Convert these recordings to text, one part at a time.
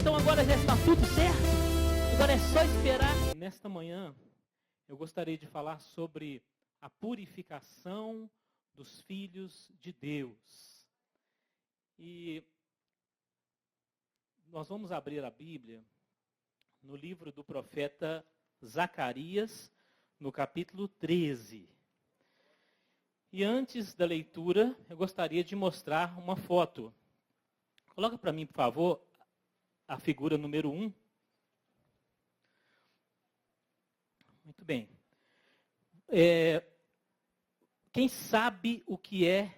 então agora já está tudo certo. Agora é só esperar. Nesta manhã, eu gostaria de falar sobre a purificação dos filhos de Deus. E nós vamos abrir a Bíblia no livro do profeta Zacarias, no capítulo 13. E antes da leitura, eu gostaria de mostrar uma foto. Coloca para mim, por favor, a figura número 1. Muito bem. Quem sabe o que é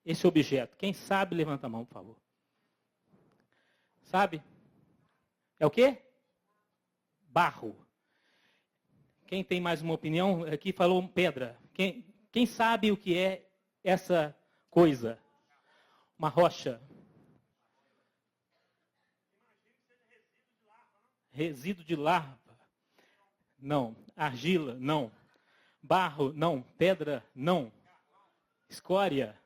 esse objeto? Quem sabe, levanta a mão, por favor. Sabe? É o quê? Barro. Quem tem mais uma opinião? Aqui falou pedra. Quem sabe o que é essa coisa? Uma rocha. Resíduo de larva. Não. Argila? Não. Barro? Não. Pedra? Não. Escória?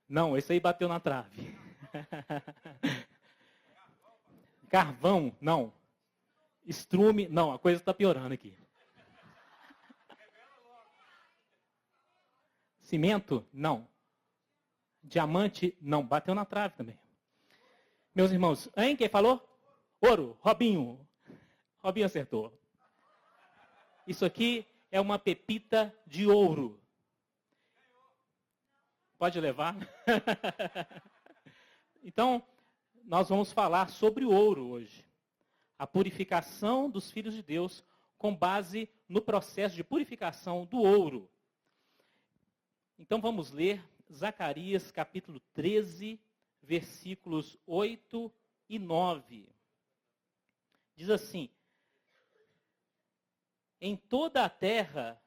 Não, esse aí bateu na trave. Carvão? Não. Estrume? Não, a coisa está piorando aqui. Cimento? Não. Diamante? Não, bateu na trave também. Meus irmãos, hein, quem falou? Ouro, Robinho. Robinho acertou. Isso aqui é uma pepita de ouro. Pode levar? Então, nós vamos falar sobre o ouro hoje. A purificação dos filhos de Deus com base no processo de purificação do ouro. Então vamos ler Zacarias capítulo 13, versículos 8 e 9. Diz assim: em toda a terra,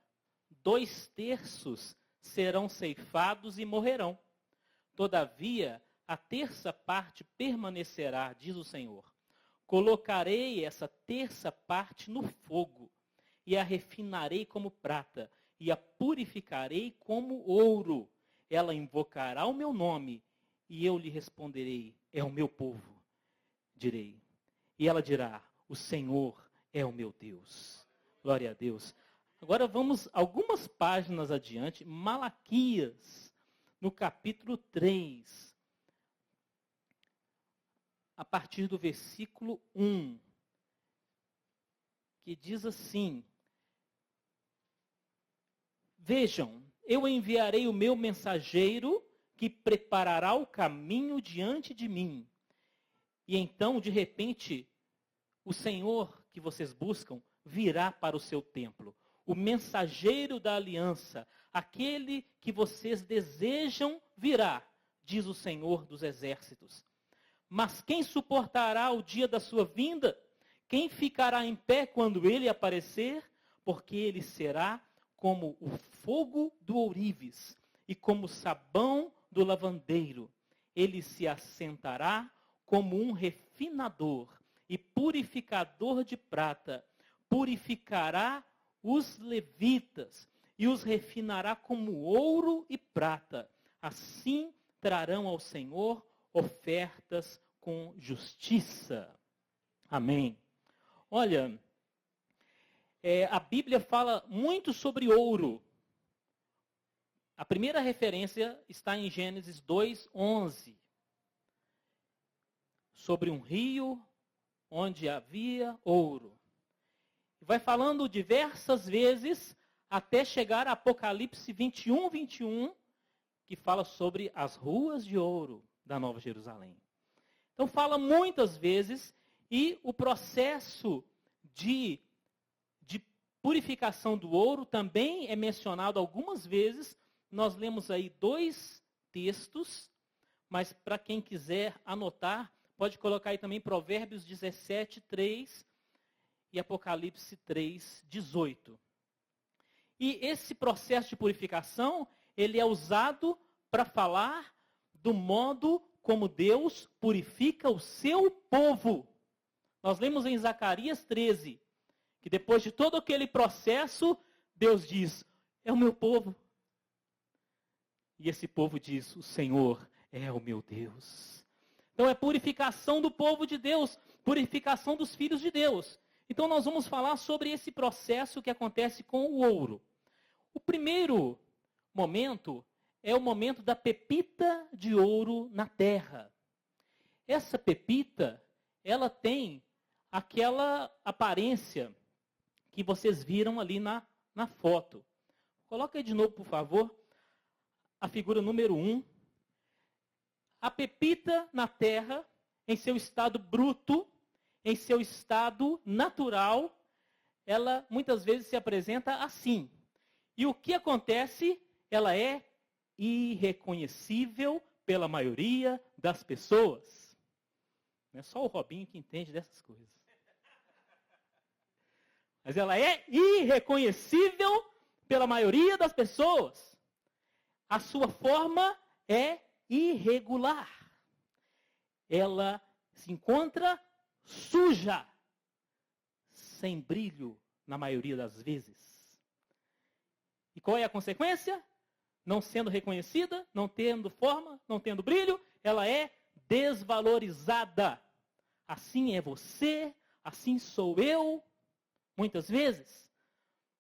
2/3 serão ceifados e morrerão. Todavia, a 1/3 parte permanecerá, diz o Senhor. Colocarei essa 1/3 parte no fogo, e a refinarei como prata, e a purificarei como ouro. Ela invocará o meu nome, e eu lhe responderei: é o meu povo, direi. E ela dirá: o Senhor é o meu Deus. Glória a Deus. Agora vamos algumas páginas adiante, Malaquias, no capítulo 3, a partir do versículo 1, que diz assim: vejam, eu enviarei o meu mensageiro que preparará o caminho diante de mim. E então, de repente, o Senhor que vocês buscam virá para o seu templo. O mensageiro da aliança, aquele que vocês desejam virá, diz o Senhor dos exércitos. Mas quem suportará o dia da sua vinda? Quem ficará em pé quando ele aparecer? Porque ele será como o fogo do ourives e como o sabão do lavandeiro. Ele se assentará como um refinador e purificador de prata. Purificará os levitas e os refinará como ouro e prata. Assim trarão ao Senhor ofertas com justiça. Amém. Olha, a Bíblia fala muito sobre ouro. A primeira referência está em Gênesis 2:11. Sobre um rio onde havia ouro. Vai falando diversas vezes até chegar a Apocalipse 21, que fala sobre as ruas de ouro da Nova Jerusalém. Então fala muitas vezes, e o processo de purificação do ouro também é mencionado algumas vezes. Nós lemos aí 2 textos, mas para quem quiser anotar, pode colocar aí também Provérbios 17:3 e Apocalipse 3:18. E esse processo de purificação, ele é usado para falar do modo como Deus purifica o seu povo. Nós lemos em Zacarias 13, que depois de todo aquele processo, Deus diz: é o meu povo. E esse povo diz: o Senhor é o meu Deus. Então é purificação do povo de Deus, purificação dos filhos de Deus. Então nós vamos falar sobre esse processo que acontece com o ouro. O primeiro momento é o momento da pepita de ouro na terra. Essa pepita, ela tem aquela aparência que vocês viram ali na foto. Coloca aí de novo, por favor, a figura número 1. A pepita na terra, em seu estado bruto, em seu estado natural, ela muitas vezes se apresenta assim. E o que acontece? Ela é irreconhecível pela maioria das pessoas. Não é só o Robinho que entende dessas coisas. Mas ela é irreconhecível pela maioria das pessoas. A sua forma é irregular. Ela se encontra suja, sem brilho na maioria das vezes. E qual é a consequência? Não sendo reconhecida, não tendo forma, não tendo brilho, ela é desvalorizada. Assim é você, assim sou eu. Muitas vezes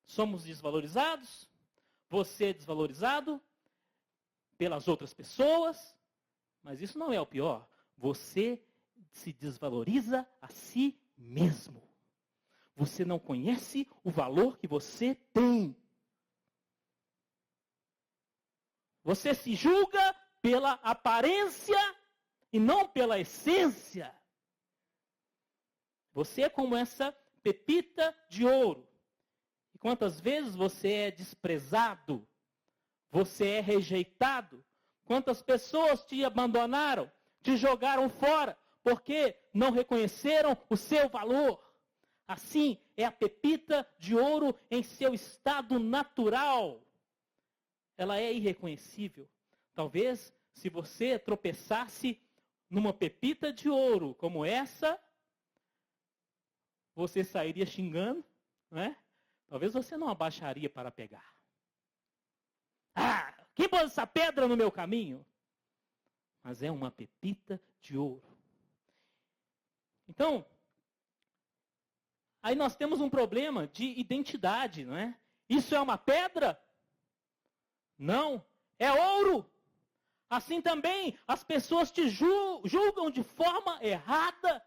somos desvalorizados, você é desvalorizado pelas outras pessoas, mas isso não é o pior. Você se desvaloriza a si mesmo. Você não conhece o valor que você tem. Você se julga pela aparência e não pela essência. Você é como essa pepita de ouro. E quantas vezes você é desprezado, você é rejeitado, quantas pessoas te abandonaram, te jogaram fora, porque não reconheceram o seu valor. Assim é a pepita de ouro em seu estado natural. Ela é irreconhecível. Talvez, se você tropeçasse numa pepita de ouro como essa, você sairia xingando, não é? Talvez você não abaixaria para pegar. Ah, quem pôs essa pedra no meu caminho? Mas é uma pepita de ouro. Então, aí nós temos um problema de identidade, não é? Isso é uma pedra? Não, é ouro. Assim também, as pessoas te julgam de forma errada.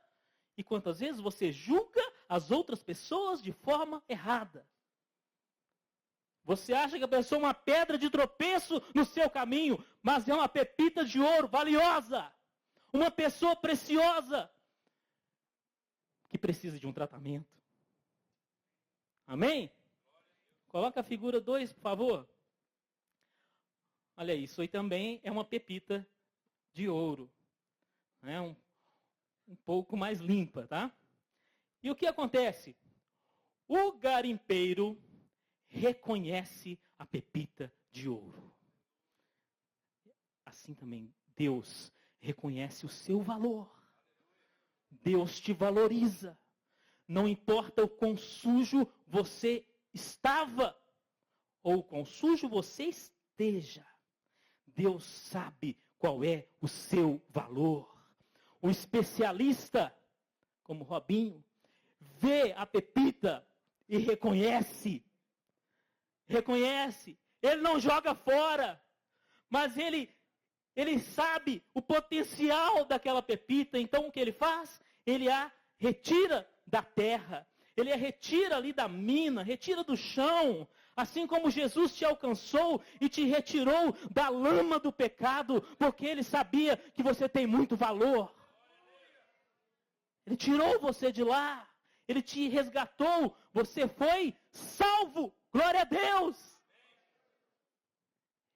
E quantas vezes você julga as outras pessoas de forma errada? Você acha que a pessoa é uma pedra de tropeço no seu caminho, mas é uma pepita de ouro valiosa. Uma pessoa preciosa que precisa de um tratamento. Amém? Coloca a figura 2, por favor. Olha, isso aí também é uma pepita de ouro. É um pouco mais limpa, tá? E o que acontece? O garimpeiro reconhece a pepita de ouro. Assim também Deus reconhece o seu valor. Deus te valoriza. Não importa o quão sujo você estava ou o quão sujo você esteja. Deus sabe qual é o seu valor. O especialista, como Robinho, vê a pepita e reconhece. Reconhece. Ele não joga fora, mas ele sabe o potencial daquela pepita. Então o que ele faz? Ele a retira da terra. Ele a retira ali da mina, retira do chão. Assim como Jesus te alcançou e te retirou da lama do pecado, porque ele sabia que você tem muito valor. Ele tirou você de lá. Ele te resgatou. Você foi salvo. Glória a Deus.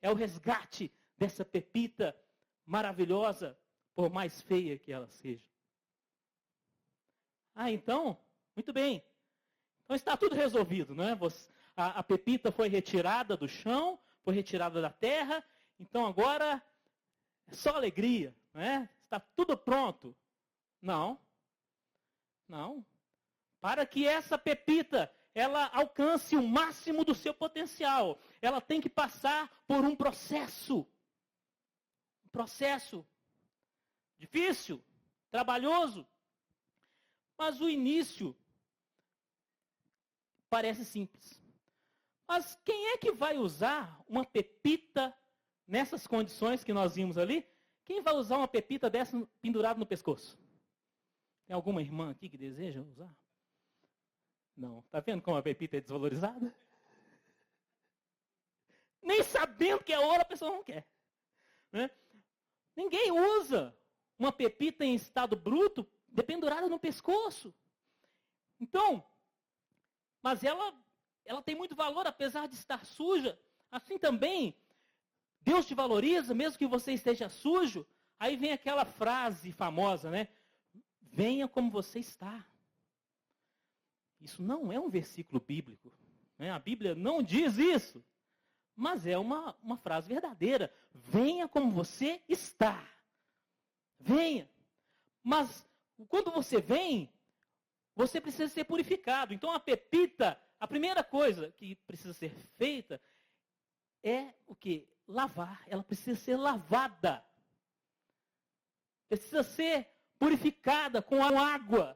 É o resgate dessa pepita maravilhosa, por mais feia que ela seja. Ah, então, muito bem. Então está tudo resolvido, não é? A pepita foi retirada do chão, foi retirada da terra, então agora é só alegria, não é? Está tudo pronto. Não. Não. Para que essa pepita, ela alcance o máximo do seu potencial, ela tem que passar por um processo. Um processo difícil, trabalhoso. Mas o início parece simples. Mas quem é que vai usar uma pepita nessas condições que nós vimos ali? Quem vai usar uma pepita dessa pendurada no pescoço? Tem alguma irmã aqui que deseja usar? Não. Está vendo como a pepita é desvalorizada? Nem sabendo que é ouro, a pessoa não quer. Né? Ninguém usa uma pepita em estado bruto dependurada no pescoço. Então, mas ela tem muito valor, apesar de estar suja. Assim também, Deus te valoriza, mesmo que você esteja sujo. Aí vem aquela frase famosa, né? Venha como você está. Isso não é um versículo bíblico. Né? A Bíblia não diz isso. Mas é uma frase verdadeira. Venha como você está. Venha. Mas quando você vem, você precisa ser purificado. Então a pepita, a primeira coisa que precisa ser feita é o quê? Lavar. Ela precisa ser lavada. Precisa ser purificada com água.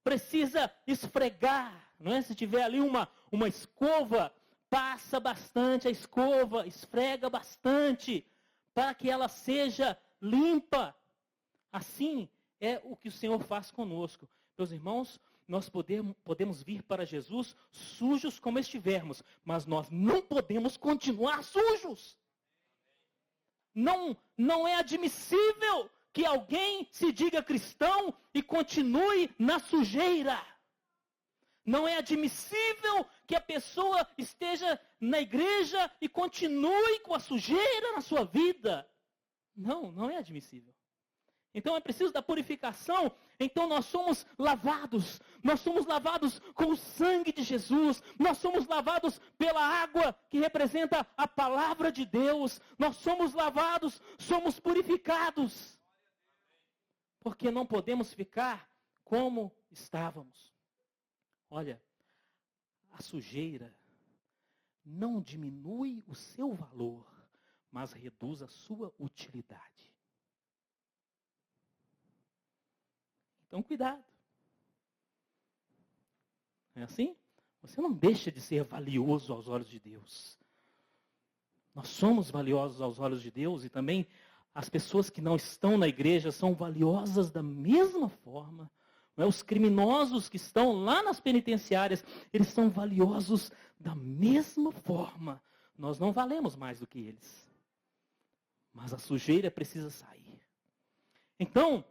Precisa esfregar. Não é? Se tiver ali uma escova, passa bastante a escova, esfrega bastante, para que ela seja limpa. Assim é o que o Senhor faz conosco. Meus irmãos, nós podemos vir para Jesus sujos como estivermos, mas nós não podemos continuar sujos. Não é admissível que alguém se diga cristão e continue na sujeira. Não é admissível que a pessoa esteja na igreja e continue com a sujeira na sua vida. Não é admissível. Então é preciso da purificação. Então nós somos lavados com o sangue de Jesus. Nós somos lavados pela água que representa a palavra de Deus. Nós somos lavados, somos purificados. Porque não podemos ficar como estávamos. Olha, a sujeira não diminui o seu valor, mas reduz a sua utilidade. Então, cuidado. Não é assim? Você não deixa de ser valioso aos olhos de Deus. Nós somos valiosos aos olhos de Deus e também as pessoas que não estão na igreja são valiosas da mesma forma. Não é? Os criminosos que estão lá nas penitenciárias, eles são valiosos da mesma forma. Nós não valemos mais do que eles. Mas a sujeira precisa sair. Então,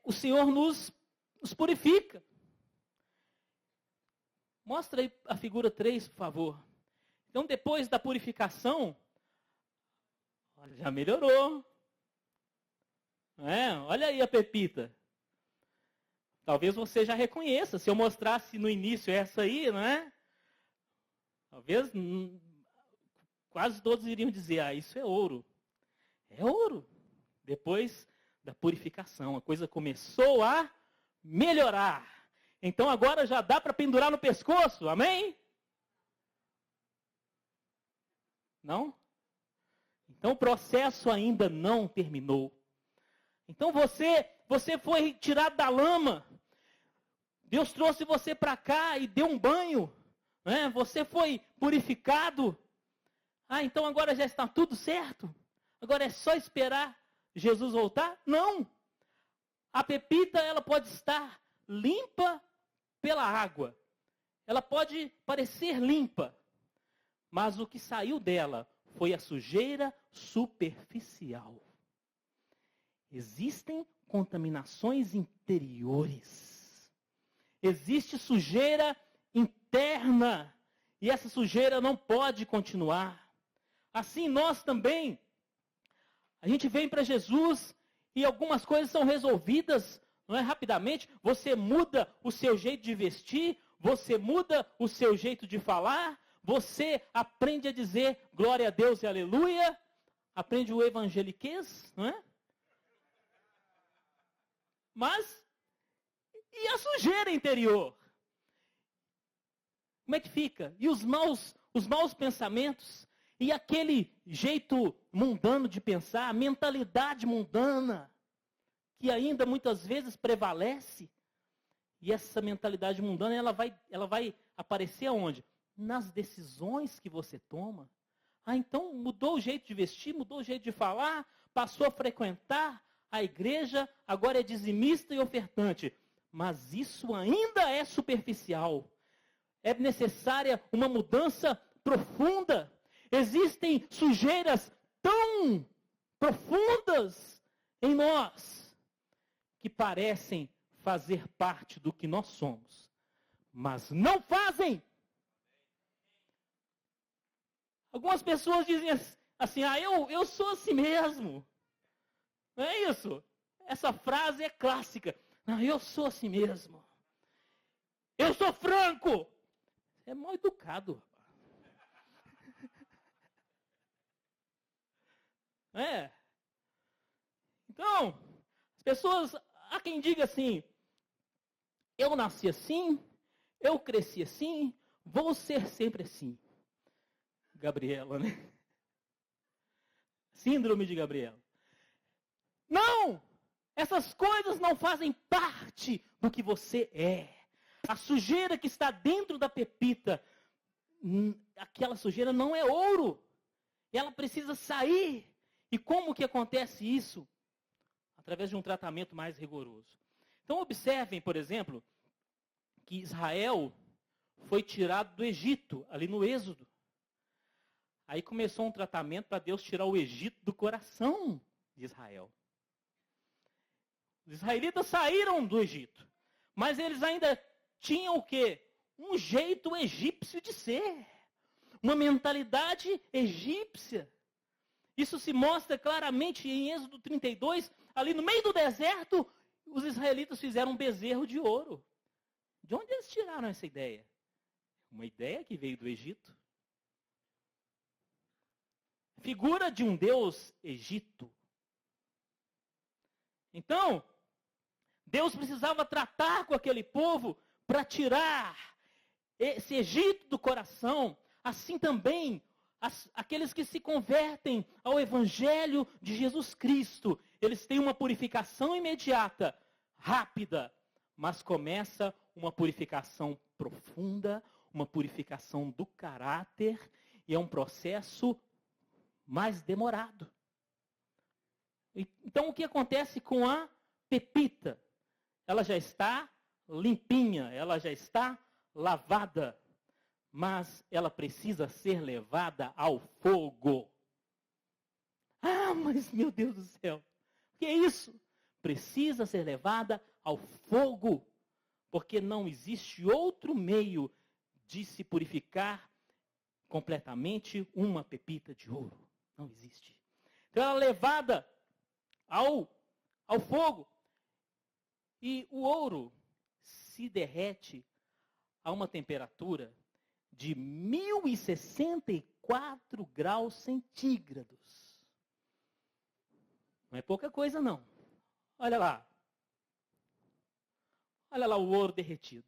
o Senhor nos purifica. Mostra aí a figura 3, por favor. Então, depois da purificação, olha, já melhorou. Olha aí a pepita. Talvez você já reconheça. Se eu mostrasse no início essa aí, não é? Talvez quase todos iriam dizer, isso é ouro. É ouro. Depois da purificação, a coisa começou a melhorar. Então agora já dá para pendurar no pescoço, amém? Não? Então o processo ainda não terminou. Então você foi tirado da lama. Deus trouxe você para cá e deu um banho. Né? Você foi purificado. Então agora já está tudo certo? Agora é só esperar Jesus voltar? Não. A pepita, ela pode estar limpa pela água. Ela pode parecer limpa. Mas o que saiu dela foi a sujeira superficial. Existem contaminações interiores. Existe sujeira interna. E essa sujeira não pode continuar. Assim nós também. A gente vem para Jesus e algumas coisas são resolvidas, não é, rapidamente. Você muda o seu jeito de vestir, você muda o seu jeito de falar, você aprende a dizer glória a Deus e aleluia, aprende o evangeliquez, não é? Mas, e a sujeira interior? Como é que fica? E os maus pensamentos? E aquele jeito mundano de pensar, a mentalidade mundana, que ainda muitas vezes prevalece, e essa mentalidade mundana, ela vai aparecer aonde? Nas decisões que você toma. Ah, então mudou o jeito de vestir, mudou o jeito de falar, passou a frequentar a igreja, agora é dizimista e ofertante. Mas isso ainda é superficial. É necessária uma mudança profunda. Existem sujeiras tão profundas em nós que parecem fazer parte do que nós somos, mas não fazem. Algumas pessoas dizem assim, eu sou assim mesmo. Não é isso? Essa frase é clássica. Não, eu sou assim mesmo. Eu sou franco. É mal educado. É. Então, as pessoas, há quem diga assim, eu nasci assim, eu cresci assim, vou ser sempre assim. Gabriela, né? Síndrome de Gabriela. Não! Essas coisas não fazem parte do que você é. A sujeira que está dentro da pepita, aquela sujeira não é ouro. Ela precisa sair. E como que acontece isso? Através de um tratamento mais rigoroso. Então observem, por exemplo, que Israel foi tirado do Egito, ali no Êxodo. Aí começou um tratamento para Deus tirar o Egito do coração de Israel. Os israelitas saíram do Egito, mas eles ainda tinham o quê? Um jeito egípcio de ser. Uma mentalidade egípcia. Isso se mostra claramente em Êxodo 32, ali no meio do deserto, os israelitas fizeram um bezerro de ouro. De onde eles tiraram essa ideia? Uma ideia que veio do Egito. Figura de um deus Egito. Então, Deus precisava tratar com aquele povo para tirar esse Egito do coração. Assim também, aqueles que se convertem ao Evangelho de Jesus Cristo, eles têm uma purificação imediata, rápida, mas começa uma purificação profunda, uma purificação do caráter, e é um processo mais demorado. Então, o que acontece com a pepita? Ela já está limpinha, ela já está lavada, mas ela precisa ser levada ao fogo. Ah, mas meu Deus do céu, o que é isso? Precisa ser levada ao fogo, porque não existe outro meio de se purificar completamente uma pepita de ouro. Não existe. Então ela é levada ao fogo. E o ouro se derrete a uma temperatura de 1064 graus centígrados. Não é pouca coisa, não. Olha lá. Olha lá o ouro derretido.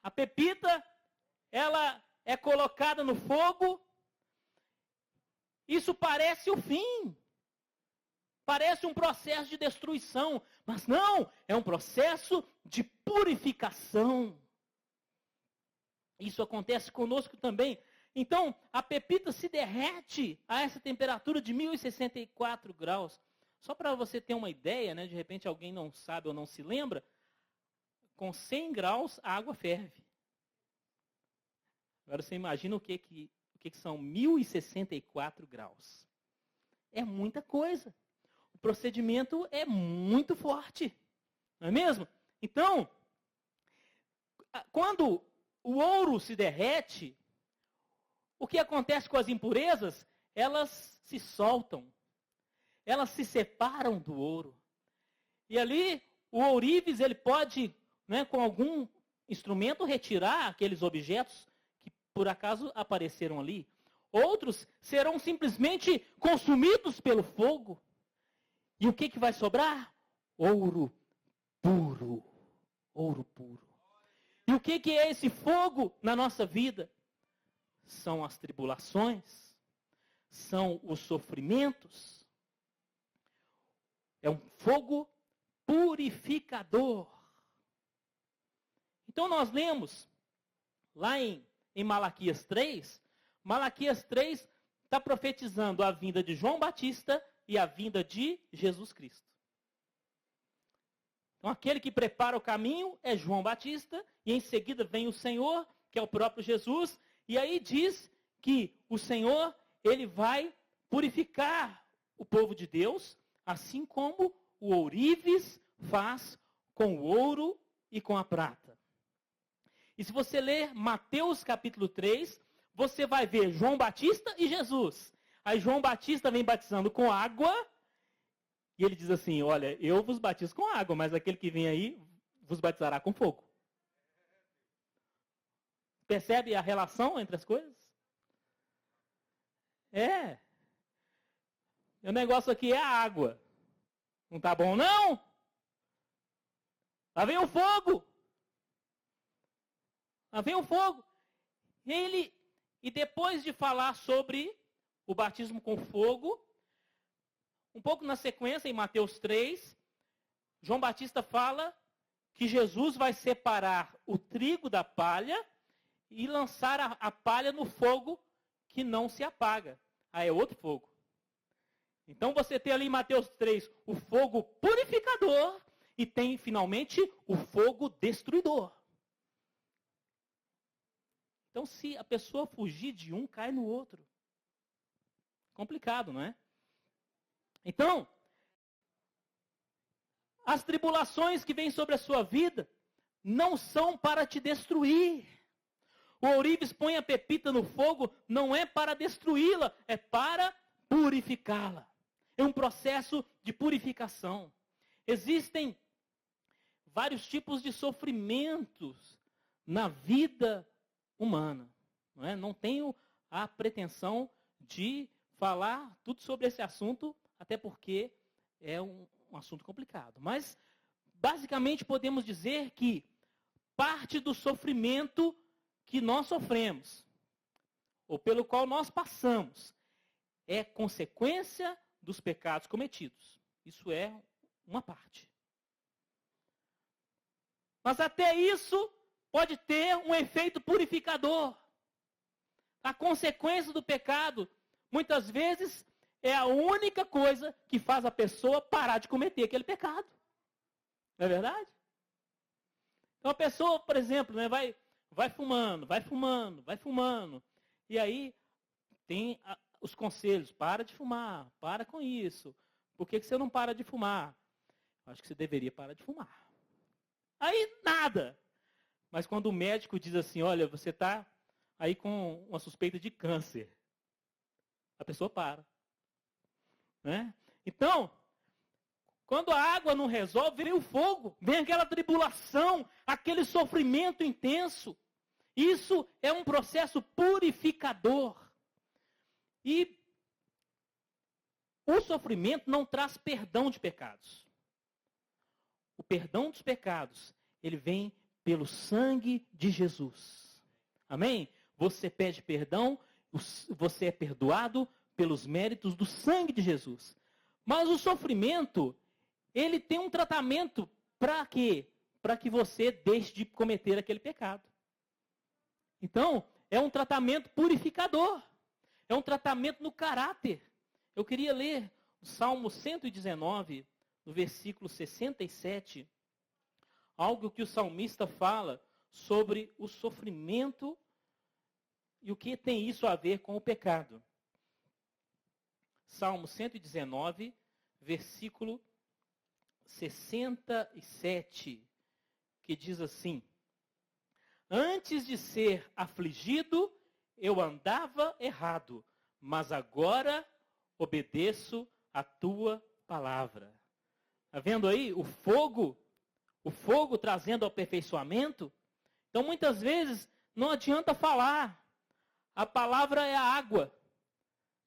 A pepita, ela é colocada no fogo. Isso parece o fim. Parece um processo de destruição. Mas não, é um processo de purificação. Isso acontece conosco também. Então, a pepita se derrete a essa temperatura de 1064 graus. Só para você ter uma ideia, né? De repente alguém não sabe ou não se lembra, com 100 graus a água ferve. Agora você imagina o que são 1064 graus. É muita coisa. O procedimento é muito forte. Não é mesmo? Então, quando o ouro se derrete, o que acontece com as impurezas? Elas se soltam. Elas se separam do ouro. E ali, o ourives, ele pode, né, com algum instrumento, retirar aqueles objetos que por acaso apareceram ali. Outros serão simplesmente consumidos pelo fogo. E o que vai sobrar? Ouro puro. Ouro puro. E o que é esse fogo na nossa vida? são as tribulações, são os sofrimentos. É um fogo purificador. Então nós lemos lá em Malaquias 3, Malaquias 3 está profetizando a vinda de João Batista e a vinda de Jesus Cristo. Então aquele que prepara o caminho é João Batista, e em seguida vem o Senhor, que é o próprio Jesus, e aí diz que o Senhor, ele vai purificar o povo de Deus, assim como o ourives faz com o ouro e com a prata. E se você ler Mateus capítulo 3, você vai ver João Batista e Jesus. Aí João Batista vem batizando com água, e ele diz assim, olha, eu vos batizo com água, mas aquele que vem aí vos batizará com fogo. Percebe a relação entre as coisas? O negócio aqui é a água. Não tá bom, não? Lá vem o fogo. Lá vem o fogo. E depois de falar sobre o batismo com fogo, um pouco na sequência, em Mateus 3, João Batista fala que Jesus vai separar o trigo da palha e lançar a palha no fogo que não se apaga. É outro fogo. Então você tem ali em Mateus 3 o fogo purificador e tem finalmente o fogo destruidor. Então se a pessoa fugir de um, cai no outro. Complicado, não é? Então, as tribulações que vêm sobre a sua vida não são para te destruir. O ourives põe a pepita no fogo, não é para destruí-la, é para purificá-la. É um processo de purificação. Existem vários tipos de sofrimentos na vida humana. Não é? Não tenho a pretensão de falar tudo sobre esse assunto, até porque é um assunto complicado. Mas, basicamente, podemos dizer que parte do sofrimento que nós sofremos, ou pelo qual nós passamos, é consequência dos pecados cometidos. Isso é uma parte. Mas até isso pode ter um efeito purificador. A consequência do pecado, muitas vezes, é a única coisa que faz a pessoa parar de cometer aquele pecado. Não é verdade? Então a pessoa, por exemplo, né, vai fumando. E aí tem os conselhos, para de fumar, para com isso. Por que você não para de fumar? Acho que você deveria parar de fumar. Aí nada. Mas quando o médico diz assim, olha, você está aí com uma suspeita de câncer, a pessoa para. Né? Então, quando a água não resolve, vem o fogo, vem aquela tribulação, aquele sofrimento intenso. Isso é um processo purificador. E o sofrimento não traz perdão de pecados. O perdão dos pecados, ele vem pelo sangue de Jesus. Amém? Você pede perdão, você é perdoado pelos méritos do sangue de Jesus. Mas o sofrimento, ele tem um tratamento para quê? Para que você deixe de cometer aquele pecado. Então, é um tratamento purificador. É um tratamento no caráter. Eu queria ler o Salmo 119, no versículo 67, algo que o salmista fala sobre o sofrimento e o que tem isso a ver com o pecado. Salmo 119, versículo 67, que diz assim: antes de ser afligido, eu andava errado, mas agora obedeço a tua palavra. Está vendo aí o fogo trazendo aperfeiçoamento? Então, muitas vezes, não adianta falar. A palavra é a água.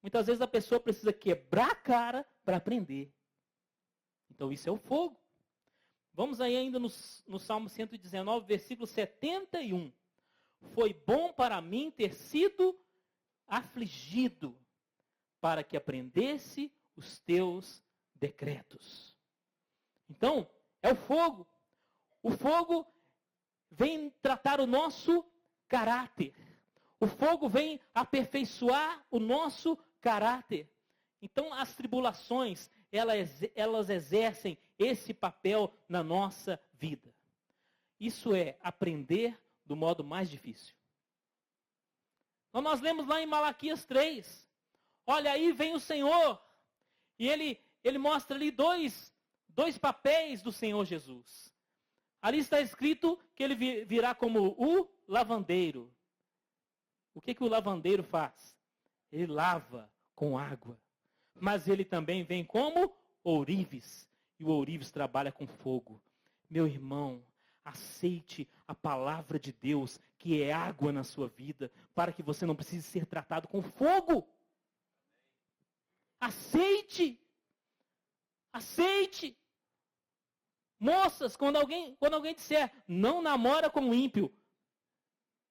Muitas vezes a pessoa precisa quebrar a cara para aprender. Então, isso é o fogo. Vamos aí ainda no Salmo 119, versículo 71. Foi bom para mim ter sido afligido, para que aprendesse os teus decretos. Então, é o fogo. O fogo vem tratar o nosso caráter. O fogo vem aperfeiçoar o nosso caráter. Então, as tribulações, elas exercem esse papel na nossa vida. Isso é aprender do modo mais difícil. Então, nós lemos lá em Malaquias 3. Olha, aí vem o Senhor. E ele mostra ali dois papéis do Senhor Jesus. Ali está escrito que ele virá como o lavandeiro. O que o lavandeiro faz? Ele lava com água. Mas ele também vem como ourives. E o ourives trabalha com fogo. Meu irmão, aceite a palavra de Deus, que é água na sua vida, para que você não precise ser tratado com fogo. Aceite. Aceite. Moças, quando alguém disser, não namora com o ímpio,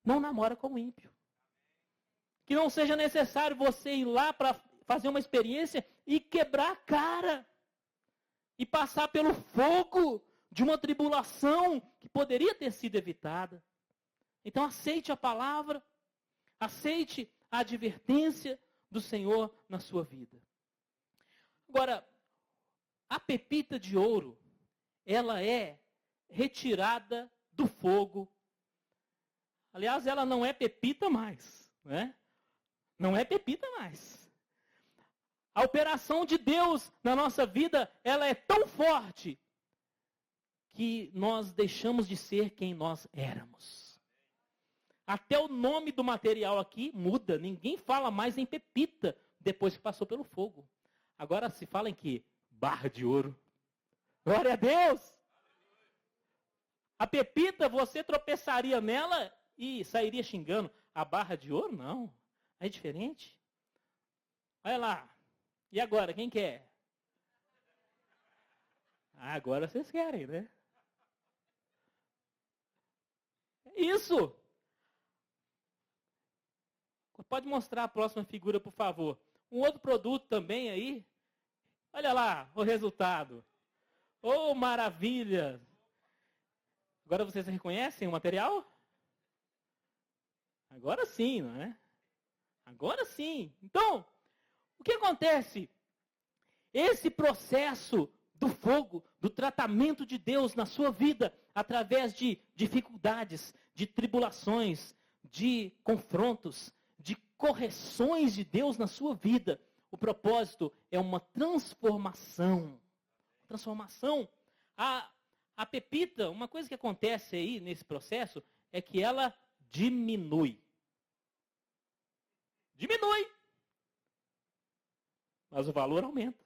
não namora com o ímpio. Que não seja necessário você ir lá para fazer uma experiência e quebrar a cara. E passar pelo fogo de uma tribulação que poderia ter sido evitada. Então aceite a palavra, aceite a advertência do Senhor na sua vida. Agora, a pepita de ouro, ela é retirada do fogo. Aliás, ela não é pepita mais, né? Não é pepita mais. A operação de Deus na nossa vida, ela é tão forte que nós deixamos de ser quem nós éramos. Até o nome do material aqui muda. Ninguém fala mais em pepita depois que passou pelo fogo. Agora se fala em quê? Barra de ouro. Glória a Deus! A pepita, você tropeçaria nela e sairia xingando. A barra de ouro, não. É diferente. Olha lá. E agora, quem quer? Agora vocês querem, né? É isso. Pode mostrar a próxima figura, por favor. Um outro produto também aí. Olha lá o resultado. Oh, maravilha! Agora vocês reconhecem o material? Agora sim, não é? Agora sim. Então, o que acontece? Esse processo do fogo, do tratamento de Deus na sua vida, através de dificuldades, de tribulações, de confrontos, de correções de Deus na sua vida, o propósito é uma transformação. Transformação. A pepita, uma coisa que acontece aí nesse processo, é que ela diminui. Diminui. Mas o valor aumenta.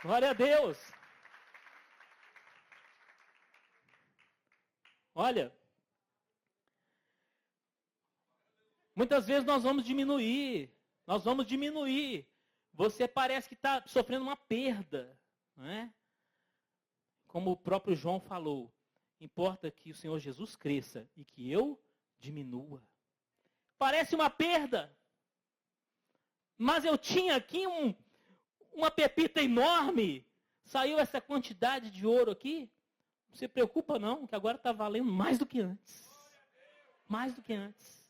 Glória a Deus. Olha, muitas vezes nós vamos diminuir. Você parece que está sofrendo uma perda, não é? Como o próprio João falou, importa que o Senhor Jesus cresça e que eu diminua. Parece uma perda. Mas eu tinha aqui uma pepita enorme. Saiu essa quantidade de ouro aqui. Não se preocupa não, que agora está valendo mais do que antes. Mais do que antes.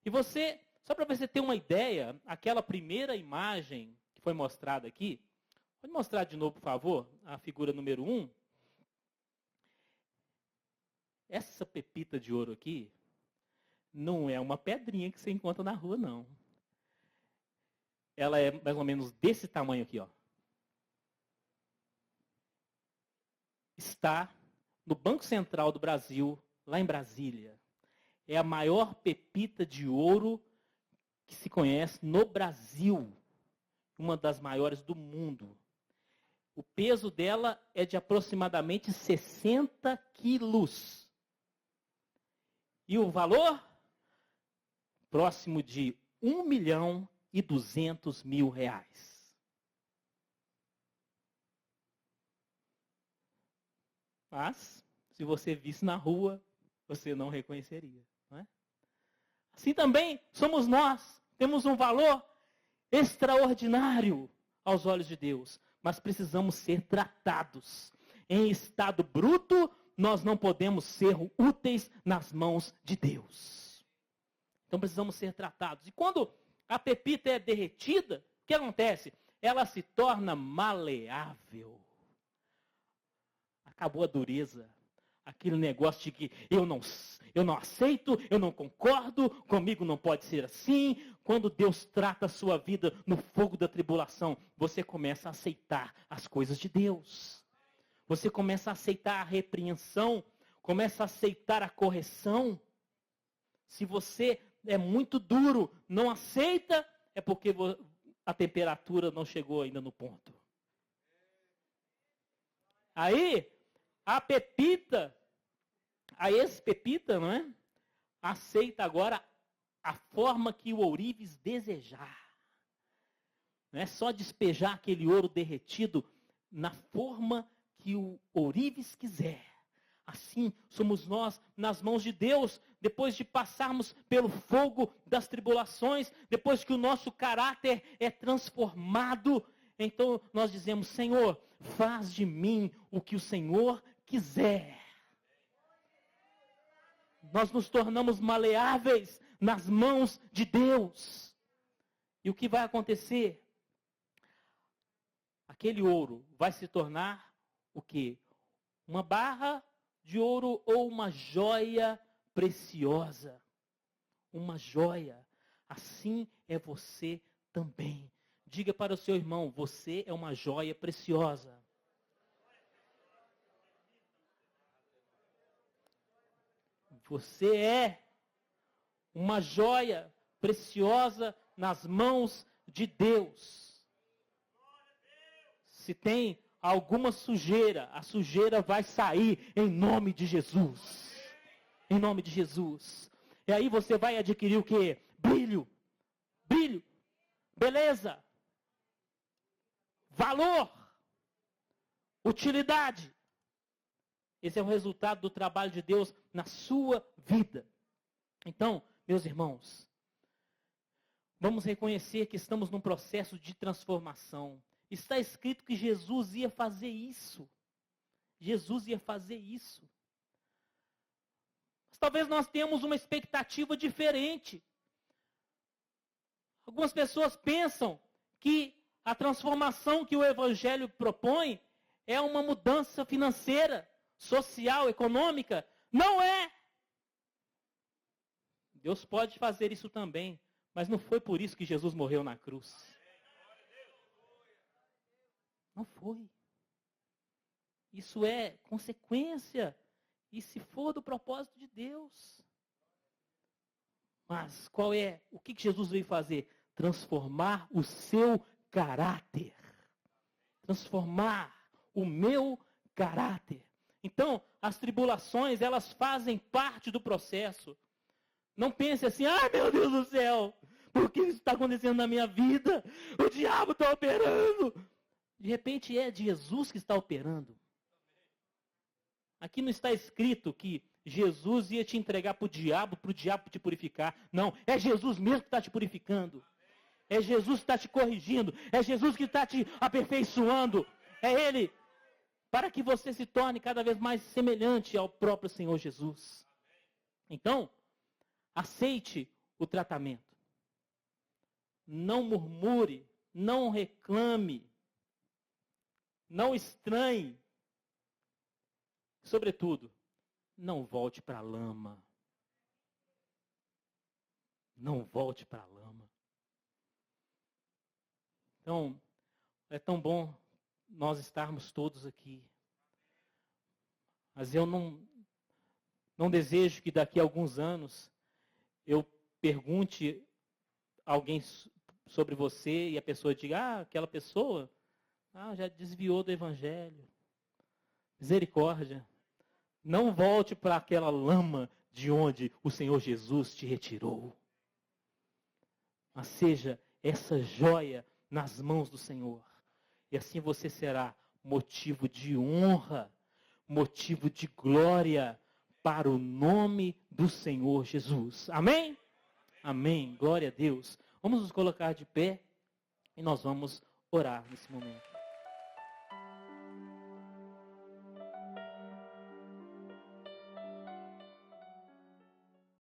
E você, só para você ter uma ideia, aquela primeira imagem que foi mostrada aqui, pode mostrar de novo, por favor, a figura número 1. Essa pepita de ouro aqui não é uma pedrinha que você encontra na rua, não. Ela é mais ou menos desse tamanho aqui, ó. Está no Banco Central do Brasil, lá em Brasília. É a maior pepita de ouro que se conhece no Brasil. Uma das maiores do mundo. O peso dela é de aproximadamente 60 quilos. E o valor? Próximo de R$1.200.000. Mas, se você visse na rua, você não reconheceria. Não é? Assim também somos nós. Temos um valor extraordinário aos olhos de Deus, mas precisamos ser tratados. Em estado bruto, nós não podemos ser úteis nas mãos de Deus. Então precisamos ser tratados. E quando a pepita é derretida, o que acontece? Ela se torna maleável. Acabou a dureza. Aquele negócio de que eu não aceito, eu não concordo, comigo não pode ser assim. Quando Deus trata a sua vida no fogo da tribulação, você começa a aceitar as coisas de Deus. Você começa a aceitar a repreensão, começa a aceitar a correção. Se você é muito duro, não aceita, é porque a temperatura não chegou ainda no ponto. Aí, a pepita, a ex-pepita, não é? Aceita agora a forma que o ourives desejar. Não é só despejar aquele ouro derretido na forma que o ourives quiser. Assim somos nós nas mãos de Deus, depois de passarmos pelo fogo das tribulações, depois que o nosso caráter é transformado, então nós dizemos: Senhor, faz de mim o que o Senhor quiser. Nós nos tornamos maleáveis nas mãos de Deus. E o que vai acontecer? Aquele ouro vai se tornar o quê? Uma barra de ouro ou uma joia preciosa. Uma joia. Assim é você também. Diga para o seu irmão: você é uma joia preciosa. Você é uma joia preciosa nas mãos de Deus. Se tem alguma sujeira, a sujeira vai sair em nome de Jesus. Em nome de Jesus. E aí você vai adquirir o quê? Brilho. Brilho. Beleza. Valor. Utilidade. Esse é o resultado do trabalho de Deus na sua vida. Então, meus irmãos, vamos reconhecer que estamos num processo de transformação. Está escrito que Jesus ia fazer isso. Jesus ia fazer isso. Mas talvez nós tenhamos uma expectativa diferente. Algumas pessoas pensam que a transformação que o Evangelho propõe é uma mudança financeira, social, econômica. Não é. Deus pode fazer isso também, mas não foi por isso que Jesus morreu na cruz. Não foi. Isso é consequência, e se for do propósito de Deus. Mas qual é? O que Jesus veio fazer? Transformar o seu caráter. Transformar o meu caráter. Então, as tribulações, elas fazem parte do processo. Não pense assim: meu Deus do céu, por que isso está acontecendo na minha vida? O diabo está operando. De repente é Jesus que está operando. Aqui não está escrito que Jesus ia te entregar para o diabo te purificar. Não, é Jesus mesmo que está te purificando. É Jesus que está te corrigindo. É Jesus que está te aperfeiçoando. É Ele, para que você se torne cada vez mais semelhante ao próprio Senhor Jesus. Então, aceite o tratamento. Não murmure, não reclame, não estranhe. Sobretudo, não volte para a lama. Não volte para a lama. Então, é tão bom nós estarmos todos aqui. Mas eu não desejo que daqui a alguns anos eu pergunte a alguém sobre você e a pessoa diga: aquela pessoa já desviou do Evangelho. Misericórdia. Não volte para aquela lama de onde o Senhor Jesus te retirou. Mas seja essa joia nas mãos do Senhor. E assim você será motivo de honra, motivo de glória para o nome do Senhor Jesus. Amém? Amém. Glória a Deus. Vamos nos colocar de pé e nós vamos orar nesse momento.